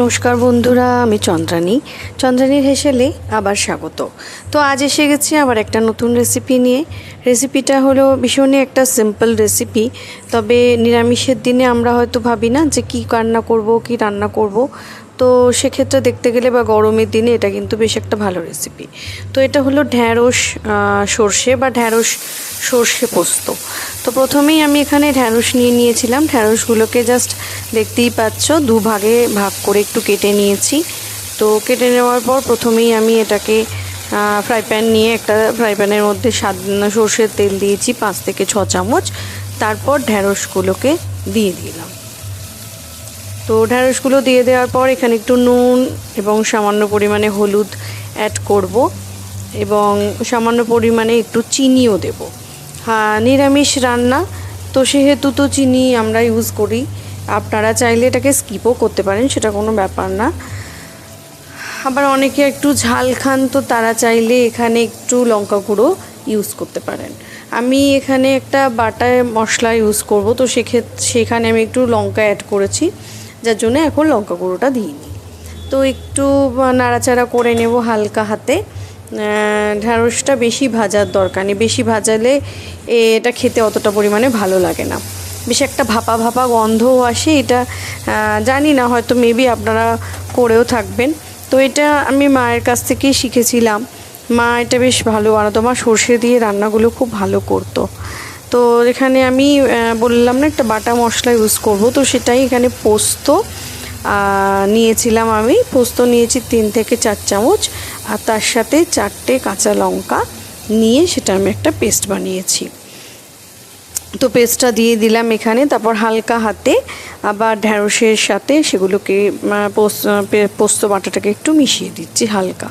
নমস্কার বন্ধুরা, আমি চন্দ্রানীর হেসেলে আবার স্বাগত। তো আজ এসে গেছি আবার একটা নতুন রেসিপি নিয়ে। রেসিপিটা হলো ভীষণই একটা সিম্পল রেসিপি, তবে নিরামিষের দিনে আমরা হয়তো ভাবি না যে কী রান্না করব। তো সেক্ষেত্রে দেখতে গেলে বা গরমের দিনে এটা কিন্তু বেশ একটা ভালো রেসিপি। তো এটা হলো ঢ্যাঁড়স সর্ষে বা ঢ্যাঁড়স সর্ষে পোস্ত। তো প্রথমেই আমি এখানে ঢ্যাঁড়স নিয়েছিলাম। ঢ্যাঁড়সগুলোকে জাস্ট দেখতেই পাচ্ছ ভাগ করে একটু কেটে নিয়েছি। তো কেটে নেওয়ার পর প্রথমেই আমি এটাকে ফ্রাই প্যানের মধ্যে সর্ষের তেল দিয়েছি 5 থেকে 6 চামচ। তারপর ঢ্যাঁড়সগুলোকে দিয়ে দিলাম। তো ঢ্যাঁড়সগুলো দিয়ে দেওয়ার পর এখানে একটু নুন এবং সামান্য পরিমাণে হলুদ অ্যাড করব এবং সামান্য পরিমাণে একটু চিনিও দেব। নিরামিষ রান্না তো সেহেতু তো চিনি আমরা ইউজ করি। আপনারা চাইলে এটাকে স্কিপও করতে পারেন, সেটা কোনো ব্যাপার না। আবার অনেকে একটু ঝাল খান, তো তারা চাইলে এখানে একটু লঙ্কা গুঁড়ো ইউজ করতে পারেন। আমি এখানে একটা বাটা মশলা ইউজ করব, তো সেখানে আমি একটু লঙ্কা অ্যাড করেছি, যার জন্য এখন লঙ্কা গুঁড়োটা দিইনি। তো একটু নাড়াচাড়া করে নেব হালকা হাতে। ঢ্যাঁড়সটা বেশি ভাজার দরকার নেই, বেশি ভাজালে এটা খেতে অতটা পরিমাণে ভালো লাগে না, বেশ একটা ভাপা ভাপা গন্ধও আসে। এটা জানি না, হয়তো মেবি আপনারা করেও থাকবেন। তো এটা আমি মায়ের কাছ থেকেই শিখেছিলাম। মা এটা বেশ ভালো বানাতো, মা সর্ষে দিয়ে রান্নাগুলো খুব ভালো করতো। তো এখানে আমি বললাম না একটা বাটা মশলা ইউজ করব, তো সেটাই এখানে পোস্ত নিয়েছিলাম। আমি পোস্ত নিয়েছি 3 থেকে 4 চামচ, আর তার সাথে 4টে কাঁচা লঙ্কা নিয়ে সেটা আমি একটা পেস্ট বানিয়েছি। তো পেস্টটা দিয়ে দিলাম এখানে। তারপর হালকা হাতে আবার ঢ্যাঁড়সের সাথে সেগুলোকে পোস্ত বাটাটাকে একটু মিশিয়ে দিচ্ছি হালকা।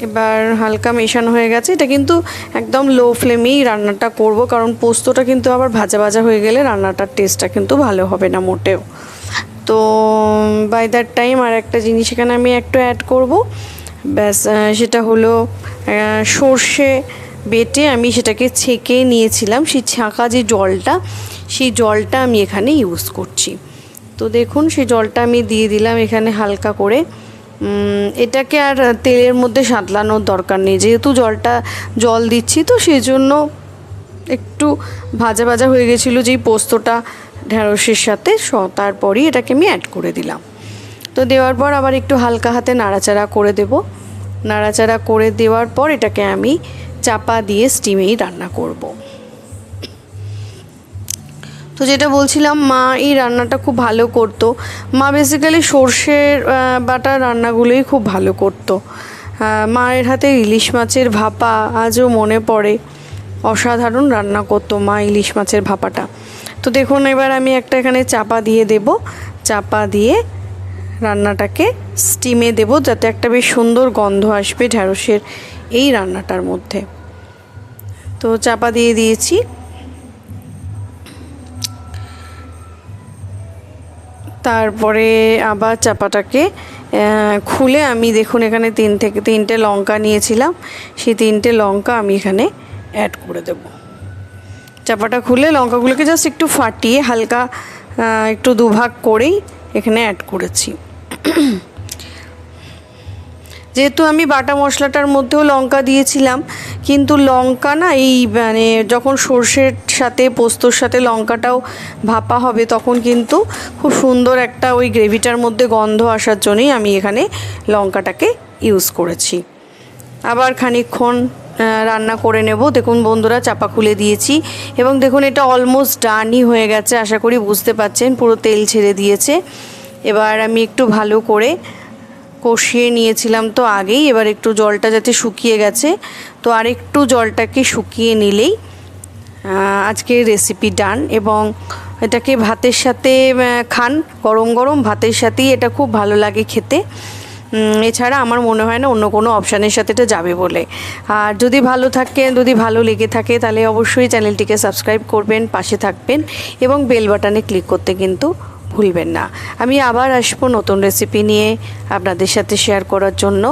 এবার হালকা মেশানো হয়ে গেছে। এটা কিন্তু একদম লো ফ্লেমেই রান্নাটা করব, কারণ পোস্তটা কিন্তু আবার ভাজা ভাজা হয়ে গেলে রান্নাটার টেস্টটা কিন্তু ভালো হবে না মোটেও। তো বাই দ্যাট টাইম আর একটা জিনিস এখানে আমি একটু অ্যাড করব, ব্যাস। সেটা হলো সর্ষে বেটে আমি সেটাকে ছেঁকে নিয়েছিলাম। সেই ছাঁকা যে জলটা, সেই জলটা আমি এখানে ইউজ করছি। তো দেখুন সেই জলটা আমি দিয়ে দিলাম এখানে হালকা করে। এটাকে আর তেলের মধ্যে সাঁতলানোর দরকার নেই, যেহেতু জল দিচ্ছি, তো সেই জন্য একটু ভাজা ভাজা হয়ে গেছিলো যেই পোস্তটা ঢ্যাঁড়সের সাথে। তারপরই এটাকে আমি অ্যাড করে দিলাম। তো দেওয়ার পর আবার একটু হালকা হাতে নাড়াচাড়া করে দেব। নাড়াচাড়া করে দেওয়ার পর এটাকে আমি চাপা দিয়ে স্টিমেই রান্না করব। তো যেটা বলছিলাম, মা এই রান্নাটা খুব ভালো করতো। মা বেসিক্যালি সর্ষের বাটা রান্নাগুলোই খুব ভালো করতো। মায়ের হাতে ইলিশ মাছের ভাপা আজও মনে পড়ে, অসাধারণ রান্না করতো মা ইলিশ মাছের ভাপাটা। তো দেখুন এবার আমি একটা এখানে চাপা দিয়ে দেব। চাপা দিয়ে রান্নাটাকে স্টিমে দেব, যাতে একটা বেশ সুন্দর গন্ধ আসবে ঢ্যাঁড়সের এই রান্নাটার মধ্যে। তো চাপা দিয়ে দিয়েছি। তারপরে আবার চাপাটাকে খুলে আমি দেখুন এখানে 3 থেকে 4টে লঙ্কা নিয়েছিলাম, সেই 3টে লঙ্কা আমি এখানে অ্যাড করে দেব। চাপাটা খুলে লঙ্কাগুলোকে জাস্ট একটু ফাটিয়ে হালকা একটু দুভাগ করেই এখানে অ্যাড করেছি। যেহেতু আমি বাটা মশলাটার মধ্যেও লঙ্কা দিয়েছিলাম, কিন্তু লঙ্কা না যখন সর্ষের সাথে পোস্তর সাথে লঙ্কাটাও ভাপা হবে, তখন কিন্তু খুব সুন্দর একটা ওই গ্রেভিটার মধ্যে গন্ধ আসার জন্যই আমি এখানে লঙ্কাটাকে ইউজ করেছি। আবার খানিকক্ষণ রান্না করে নেব। দেখুন বন্ধুরা, চাপা খুলে দিয়েছি এবং দেখুন এটা অলমোস্ট ডানই হয়ে গেছে। আশা করি বুঝতে পারছেন, পুরো তেল ছেড়ে দিয়েছে। এবার আমি একটু ভালো করে কষিয়ে নিয়েছিলাম তো আগেই, এবার একটু জলটা যাতে শুকিয়ে গেছে, তো আর একটু জলটাকে শুকিয়ে নিলেই আজকের রেসিপি ডান। এবং এটাকে ভাতের সাথে খান, গরম গরম ভাতের সাথেই এটা খুব ভালো লাগে খেতে। এছাড়া আমার মনে হয় না অন্য কোনো অপশানের সাথে এটা যাবে বলে। আর যদি ভালো লেগে থাকে তাহলে অবশ্যই চ্যানেলটিকে সাবস্ক্রাইব করবেন, পাশে থাকবেন এবং বেল বাটনে ক্লিক করতে কিন্তু ভুলবেন না। আমি আবার আসবো নতুন রেসিপি নিয়ে আপনাদের সাথে শেয়ার করার জন্য।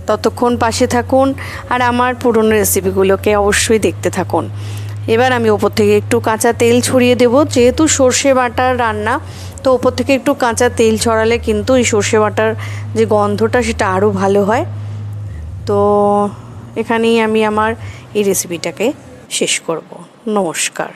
ততক্ষণ পাশে থাকুন আর আমার পুরনো রেসিপিগুলোকে অবশ্যই দেখতে থাকুন। এবার আমি ওপর থেকে একটু কাঁচা তেল ছড়িয়ে দেব। যেহেতু সর্ষে বাটার রান্না, তো ওপর থেকে একটু কাঁচা তেল ছড়ালে কিন্তু এই সর্ষে বাটার যে গন্ধটা সেটা আরও ভালো হয়। তো এখানেই আমি আমার এই রেসিপিটাকে শেষ করব। নমস্কার।